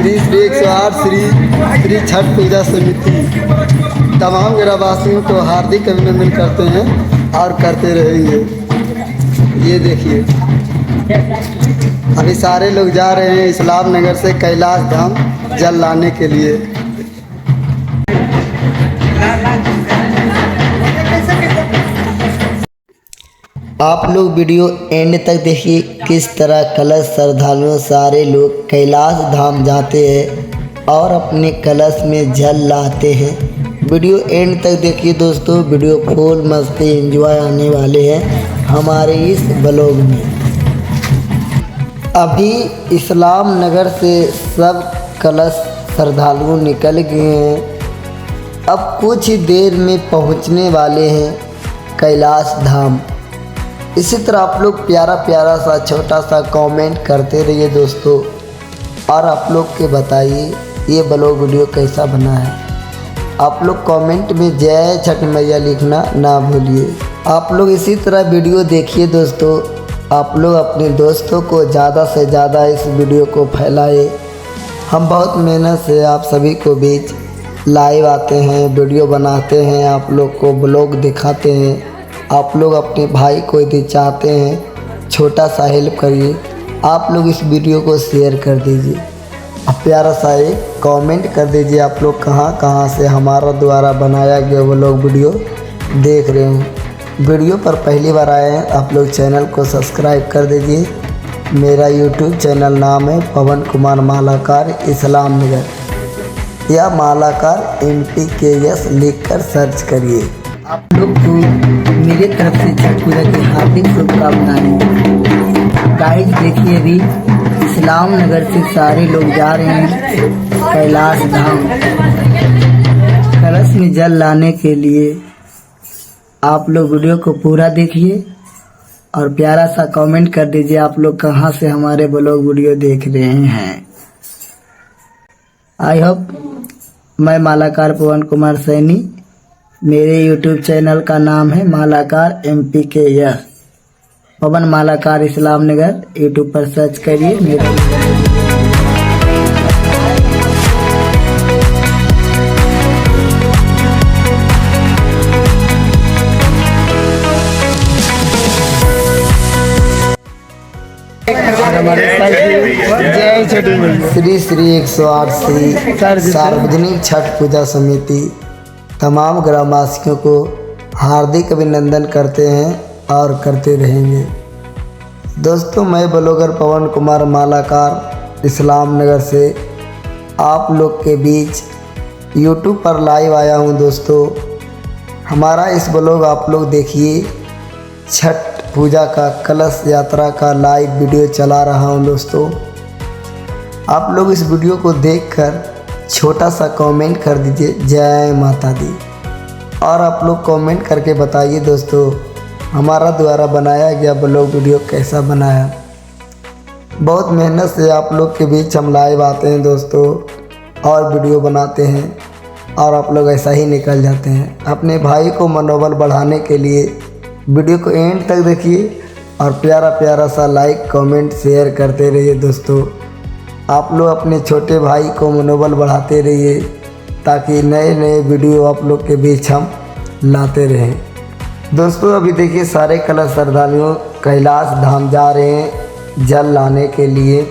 श्री 108 श्री छठ पूजा समिति तमाम ग्रामवासियों को हार्दिक अभिनंदन करते हैं और करते रहेंगे। ये देखिए अभी सारे लोग जा रहे हैं इस्लाम नगर से कैलाश धाम जल लाने के लिए। आप लोग वीडियो एंड तक देखिए किस तरह कलश श्रद्धालुओं सारे लोग कैलाश धाम जाते हैं और अपने कलश में जल लाते हैं। वीडियो एंड तक देखिए दोस्तों, वीडियो फुल मस्ती एंजॉय आने वाले हैं हमारे इस ब्लॉग में। अभी इस्लाम नगर से सब कलश श्रद्धालु निकल गए हैं। अब कुछ ही देर में पहुंचने वाले हैं कैलाश धाम। इसी तरह आप लोग प्यारा प्यारा सा छोटा सा कमेंट करते रहिए दोस्तों, और आप लोग के बताइए ये ब्लॉग वीडियो कैसा बना है। आप लोग कमेंट में जय छठ मैया लिखना ना भूलिए। आप लोग इसी तरह वीडियो देखिए दोस्तों। आप लोग अपने दोस्तों को ज़्यादा से ज़्यादा इस वीडियो को फैलाए। हम बहुत मेहनत से आप सभी को बीच लाइव आते हैं, वीडियो बनाते हैं, आप लोग को ब्लॉग दिखाते हैं। आप लोग अपने भाई को यदि चाहते हैं छोटा सा हेल्प करिए, आप लोग इस वीडियो को शेयर कर दीजिए, प्यारा सा एक कमेंट कर दीजिए। आप लोग कहाँ से हमारा द्वारा बनाया गया वो लोग वीडियो देख रहे हैं। वीडियो पर पहली बार आए हैं आप लोग चैनल को सब्सक्राइब कर दीजिए। मेरा यूट्यूब चैनल नाम है पवन कुमार मालाकार इस्लाम नगर, या मालाकार MPKS लिख कर सर्च करिए। आप लोग को मेरे तरफ से छठ पूजा की हार्दिक शुभकामनाएं। गाइस देखिए अभी इस्लाम नगर से सारे लोग जा रहे हैं कैलाश धाम कलश में जल लाने के लिए। आप लोग वीडियो को पूरा देखिए और प्यारा सा कमेंट कर दीजिए आप लोग कहां से हमारे ब्लॉग वीडियो देख रहे हैं। आई होप मैं मालाकार पवन कुमार सैनी, मेरे YouTube चैनल का नाम है मालाकार MPKS, पवन मालाकार इस्लाम नगर। YouTube पर सर्च करिए। जय छठ श्री 108 श्री सार्वजनिक छठ पूजा समिति तमाम ग्रामवासियों को हार्दिक अभिनंदन करते हैं और करते रहेंगे। दोस्तों मैं ब्लॉगर पवन कुमार मालाकार इस्लाम नगर से आप लोग के बीच YouTube पर लाइव आया हूं दोस्तों। हमारा इस ब्लॉग आप लोग देखिए, छठ पूजा का कलश यात्रा का लाइव वीडियो चला रहा हूं दोस्तों। आप लोग इस वीडियो को देखकर छोटा सा कमेंट कर दीजिए जय माता दी, और आप लोग कमेंट करके बताइए दोस्तों हमारा द्वारा बनाया गया ब्लॉग वीडियो कैसा बना है। बहुत मेहनत से आप लोग के बीच हम लाइव आते हैं दोस्तों और वीडियो बनाते हैं, और आप लोग ऐसा ही निकल जाते हैं। अपने भाई को मनोबल बढ़ाने के लिए वीडियो को एंड तक देखिए और प्यारा प्यारा सा लाइक कमेंट शेयर करते रहिए दोस्तों। आप लोग अपने छोटे भाई को मनोबल बढ़ाते रहिए ताकि नए नए वीडियो आप लोग के बीच हम लाते रहें। दोस्तों अभी देखिए सारे कलश श्रद्धालुओं कैलाश धाम जा रहे हैं जल लाने के लिए।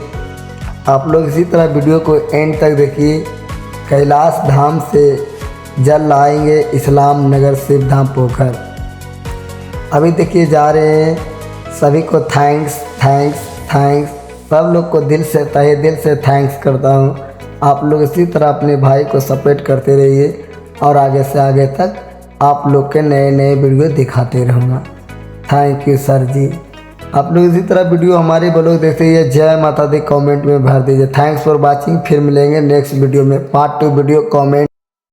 आप लोग इसी तरह वीडियो को एंड तक देखिए। कैलाश धाम से जल लाएंगे इस्लाम नगर शिव धाम पोखर। अभी देखिए जा रहे हैं, सभी को थैंक्स थैंक्स थैंक्स, सब लोग को दिल से तहे दिल से थैंक्स करता हूँ। आप लोग इसी तरह अपने भाई को सपोर्ट करते रहिए और आगे से आगे तक आप लोग के नए नए वीडियो दिखाते रहूँगा। थैंक यू सर जी। आप लोग इसी तरह वीडियो हमारे ब्लॉग देखते रहिए। जय माता दी कमेंट में भर दीजिए। Thanks for watching. फिर मिलेंगे नेक्स्ट वीडियो में। Part 2 video comment